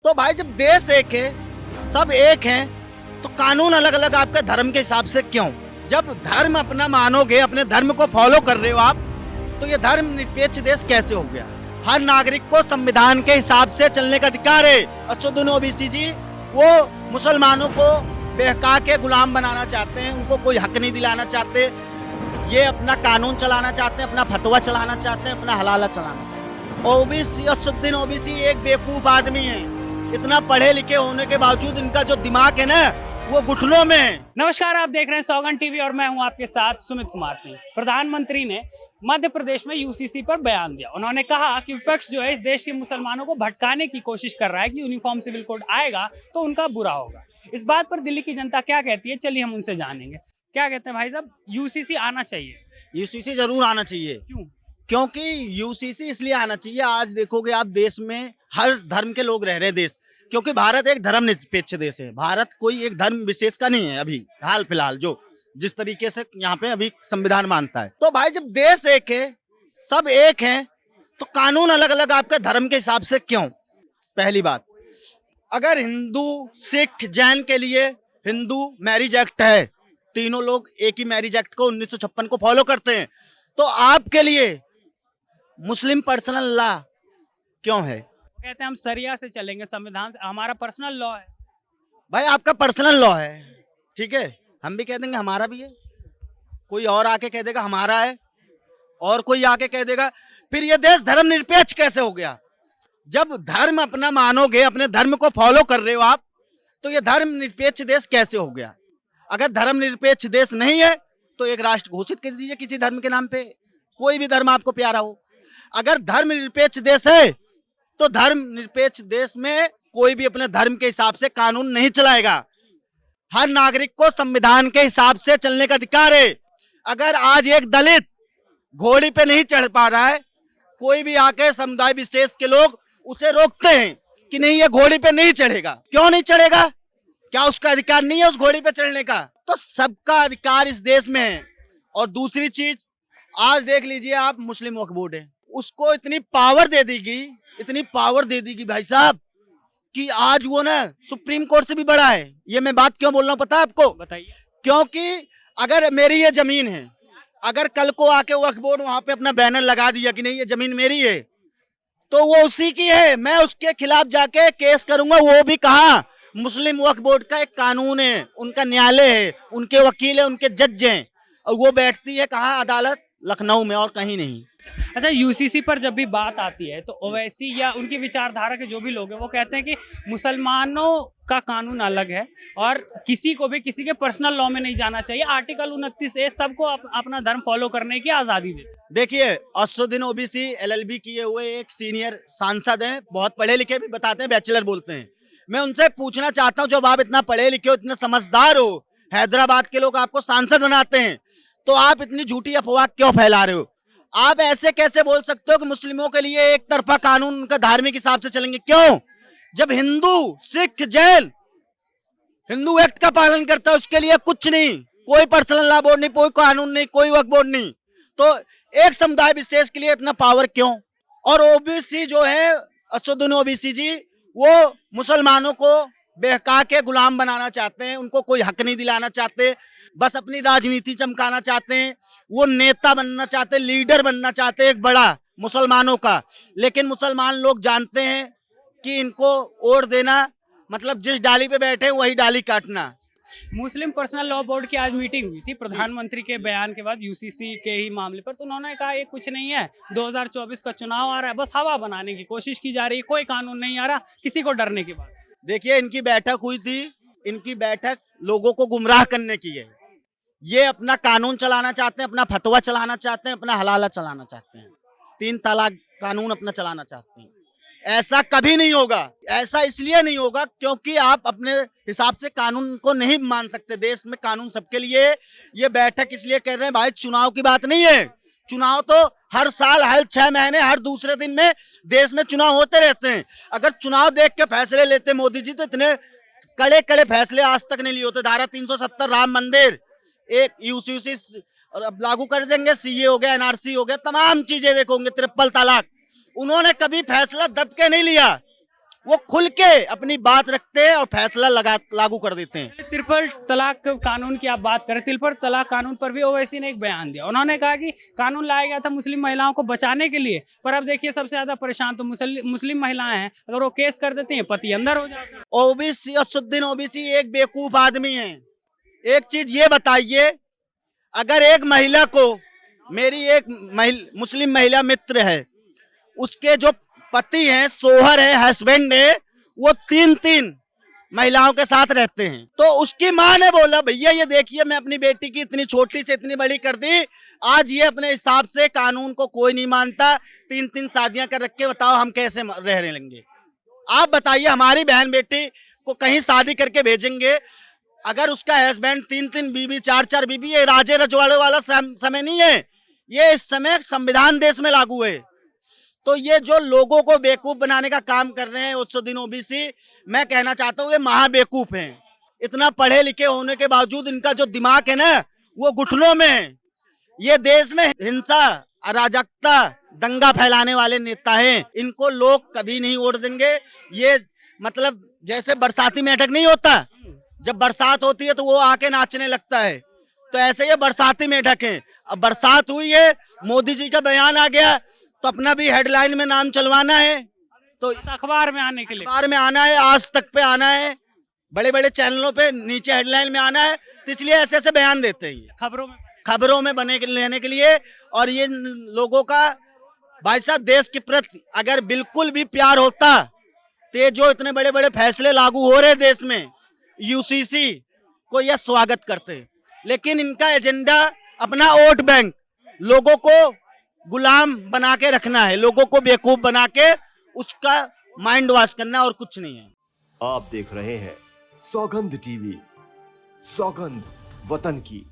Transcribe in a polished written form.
तो भाई जब देश एक है, सब एक हैं, तो कानून अलग अलग आपके धर्म के हिसाब से क्यों? जब धर्म अपना मानोगे, अपने धर्म को फॉलो कर रहे हो आप, तो ये धर्म निरपेक्ष देश कैसे हो गया? हर नागरिक को संविधान के हिसाब से चलने का अधिकार है। असदुद्दीन ओवैसी जी वो मुसलमानों को बहका के गुलाम बनाना चाहते हैं, उनको कोई हक नहीं दिलाना चाहते। ये अपना कानून चलाना चाहते हैं, अपना फतवा चलाना चाहते हैं, अपना हलाला चलाना चाहते हैं। ओवैसी असदुद्दीन ओवैसी एक बेवकूफ आदमी है। इतना पढ़े लिखे होने के बावजूद इनका जो दिमाग है ना, वो घुटनों में है। नमस्कार, आप देख रहे हैं सौगंध टीवी और मैं हूं आपके साथ सुमित कुमार सिंह। प्रधानमंत्री ने मध्य प्रदेश में यूसीसी पर बयान दिया। उन्होंने कहा कि विपक्ष जो है इस देश के मुसलमानों को भटकाने की कोशिश कर रहा है कि यूनिफॉर्म सिविल कोड आएगा तो उनका बुरा होगा। इस बात पर दिल्ली की जनता क्या कहती है, चलिए हम उनसे जानेंगे। क्या कहते हैं भाई साहब, यूसीसी आना चाहिए? यूसीसी जरूर आना चाहिए। क्यों? क्योंकि यूसीसी इसलिए आना चाहिए, आज देखोगे आप देश में हर धर्म के लोग रह रहे हैं देश, क्योंकि भारत एक धर्म निरपेक्ष देश है। भारत कोई एक धर्म विशेष का नहीं है। अभी हाल फिलहाल जो जिस तरीके से यहाँ पे अभी संविधान मानता है, तो भाई जब देश एक है, सब एक हैं, तो कानून अलग अलग आपके धर्म के हिसाब से क्यों? पहली बात, अगर हिंदू सिख जैन के लिए हिंदू मैरिज एक्ट है, तीनों लोग एक ही मैरिज एक्ट को 1956 को फॉलो करते हैं, तो आपके लिए मुस्लिम पर्सनल लॉ क्यों है? कहते हैं हम सरिया से चलेंगे, संविधान से, हमारा पर्सनल लॉ है। भाई आपका पर्सनल लॉ है, ठीक है, हम भी कह देंगे हमारा भी है, कोई और आके कह देगा हमारा है, और कोई आके कह देगा। फिर ये देश धर्म निरपेक्ष कैसे हो गया? जब धर्म अपना मानोगे, अपने धर्म को फॉलो कर रहे हो आप, तो ये धर्म निरपेक्ष देश कैसे हो गया? अगर धर्म निरपेक्ष देश नहीं है तो एक राष्ट्र घोषित कर दीजिए किसी धर्म के नाम पे, कोई भी धर्म आपको प्यारा हो। अगर धर्म निरपेक्ष देश है तो धर्म निरपेक्ष देश में कोई भी अपने धर्म के हिसाब से कानून नहीं चलाएगा। हर नागरिक को संविधान के हिसाब से चलने का अधिकार है। अगर आज एक दलित घोड़ी पे नहीं चढ़ पा रहा है, कोई भी आके समुदाय विशेष के लोग उसे रोकते हैं कि नहीं ये घोड़ी पे नहीं चढ़ेगा। क्यों नहीं चढ़ेगा? क्या उसका अधिकार नहीं है उस घोड़ी पे चढ़ने का? तो सबका अधिकार इस देश में है। और दूसरी चीज, आज देख लीजिए आप, मुस्लिम वक्फ बोर्ड है, उसको इतनी पावर दे देगी भाई साहब, कि आज वो ना सुप्रीम कोर्ट से भी बड़ा है। ये मैं बात क्यों बोल रहा हूँ पता है आपको? बताइए। क्योंकि अगर मेरी ये जमीन है, अगर कल को आके वक्फ बोर्ड वहां पे अपना बैनर लगा दिया कि नहीं ये जमीन मेरी है, तो वो उसी की है, मैं उसके खिलाफ जाके केस करूंगा। वो भी कहा, मुस्लिम वक्फ बोर्ड का एक कानून है, उनका न्यायालय है, उनके वकील है, उनके जज हैं, और वो बैठती है कहाँ? अदालत लखनऊ में, और कहीं नहीं। अच्छा, यूसीसी पर जब भी बात आती है तो ओवैसी या उनकी विचारधारा के जो भी लोग हैं वो कहते हैं कि मुसलमानों का कानून अलग है और किसी को भी किसी के पर्सनल लॉ में नहीं जाना चाहिए। आर्टिकल 29A सबको अपना धर्म फॉलो करने की आजादी दे। देखिए, असदुद्दीन ओवैसी LLB किए हुए एक सीनियर सांसद हैं, बहुत पढ़े लिखे भी बताते हैं, बैचलर बोलते हैं। मैं उनसे पूछना चाहता हूँ, जब आप इतना पढ़े लिखे हो, इतने समझदार हो, हैदराबाद के लोग आपको सांसद बनाते हैं, तो आप इतनी झूठी अफवाह क्यों फैला रहे हो? आप ऐसे कैसे बोल सकते हो कि मुस्लिमों के लिए एक तरफा कानून उनका धार्मिक हिसाब से चलेंगे? क्यों? जब हिंदू सिख जैन हिंदू एक्ट का पालन करता है, उसके लिए कुछ नहीं, कोई पर्सनल लॉ बोर्ड नहीं, कोई कानून नहीं, कोई वक्फ बोर्ड नहीं, तो एक समुदाय विशेष के लिए इतना पावर क्यों? और ओबीसी जो है, असदुद्दीन ओवैसी जी, वो मुसलमानों को बहका के गुलाम बनाना चाहते हैं, उनको कोई हक नहीं दिलाना चाहते, बस अपनी राजनीति चमकाना चाहते हैं। वो नेता बनना चाहते, लीडर बनना चाहते हैं एक बड़ा मुसलमानों का। लेकिन मुसलमान लोग जानते हैं कि इनको वोट देना मतलब जिस डाली पे बैठे वही डाली काटना। मुस्लिम पर्सनल लॉ बोर्ड की आज मीटिंग हुई थी प्रधानमंत्री के बयान के बाद यूसीसी के ही मामले पर, तो उन्होंने कहा ये कुछ नहीं है, 2024 का चुनाव आ रहा है, बस हवा बनाने की कोशिश की जा रही है, कोई कानून नहीं आ रहा किसी को डरने की बात। देखिए, इनकी बैठक हुई थी, इनकी बैठक लोगों को गुमराह करने की है। ये अपना कानून चलाना चाहते हैं, अपना फतवा चलाना चाहते हैं, अपना हलाला चलाना चाहते हैं, 3 तलाक कानून अपना चलाना चाहते हैं। ऐसा कभी नहीं होगा। ऐसा इसलिए नहीं होगा क्योंकि आप अपने हिसाब से कानून को नहीं मान सकते। देश में कानून सबके लिए। ये बैठक इसलिए कर रहे हैं भाई, चुनाव की बात नहीं है। चुनाव तो हर साल, हर 6 महीने, हर दूसरे दिन में देश में चुनाव होते रहते हैं। अगर चुनाव देख के फैसले लेते मोदी जी, तो इतने कड़े कड़े फैसले आज तक नहीं लिए होते। धारा 370 राम मंदिर, एक यूसीसी और अब लागू कर देंगे, सीए हो गया, एनआरसी हो गया, तमाम चीजें देखोगे, ट्रिपल तलाक, उन्होंने कभी फैसला दब के नहीं लिया। वो खुल के अपनी बात रखते हैं और फैसला लागू कर देते हैं। ट्रिपल तलाक कानून की आप बात करें, ट्रिपल तलाक कानून पर भी ओवैसी ने एक बयान दिया। उन्होंने कहा कि कानून लाया गया था मुस्लिम महिलाओं को बचाने के लिए, पर अब देखिए सबसे ज्यादा परेशान तो मुस्लिम महिलाएं हैं। अगर वो केस कर देती हैं, पति अंदर हो जाता है। ओबीसी असुद्दीन ओबीसी एक बेवकूफ आदमी है। एक चीज ये बताइए, अगर एक महिला को, मेरी एक मुस्लिम महिला मित्र है, उसके जो पति हैं, सोहर है, हस्बैंड है, वो तीन महिलाओं के साथ रहते हैं, तो उसकी माँ ने बोला भैया ये देखिए मैं अपनी बेटी की इतनी छोटी से इतनी बड़ी कर दी, आज ये अपने हिसाब से कानून को कोई नहीं मानता, 3 शादियां कर रख के बताओ हम कैसे रह लेंगे। आप बताइए, हमारी बहन बेटी को कहीं शादी करके भेजेंगे, अगर उसका हस्बैंड 3 बीबी 4 बीबी, ये राजे रजवाड़े वाला समय नहीं है, ये इस समय संविधान देश में लागू है। तो ये जो लोगों को बेवकूफ बनाने का काम कर रहे हैं असदुद्दीन ओबीसी, मैं कहना चाहता हूँ ये महाबेवकूफ हैं। इतना पढ़े लिखे होने के बावजूद इनका जो दिमाग है ना, वो घुटनों में है। ये देश में हिंसा, अराजकता, दंगा फैलाने वाले नेता हैं, इनको लोग कभी नहीं वोट देंगे। ये मतलब जैसे बरसाती मेंढक नहीं होता, जब बरसात होती है तो वो आके नाचने लगता है, तो ऐसे ये बरसाती मेंढक हैं। अब बरसात हुई है, मोदी जी का बयान आ गया, तो अपना भी हेडलाइन में नाम चलवाना है, तो अखबार में आने के लिए, अखबार में आना है, आज तक पे आना है, बड़े बड़े चैनलों पे नीचे हेडलाइन में आना है, तो इसलिए ऐसे ऐसे बयान देते हैं खबरों में बने लेने के लिए। और ये लोगों का भाई साहब देश के प्रति अगर बिल्कुल भी प्यार होता तो ये जो इतने बड़े बड़े फैसले लागू हो रहे देश में, यूसीसी को यह स्वागत करते, लेकिन इनका एजेंडा अपना वोट बैंक, लोगों को गुलाम बना के रखना है, लोगों को बेवकूफ बना के उसका माइंड वॉश करना, और कुछ नहीं है। आप देख रहे हैं सौगंध टीवी, सौगंध वतन की।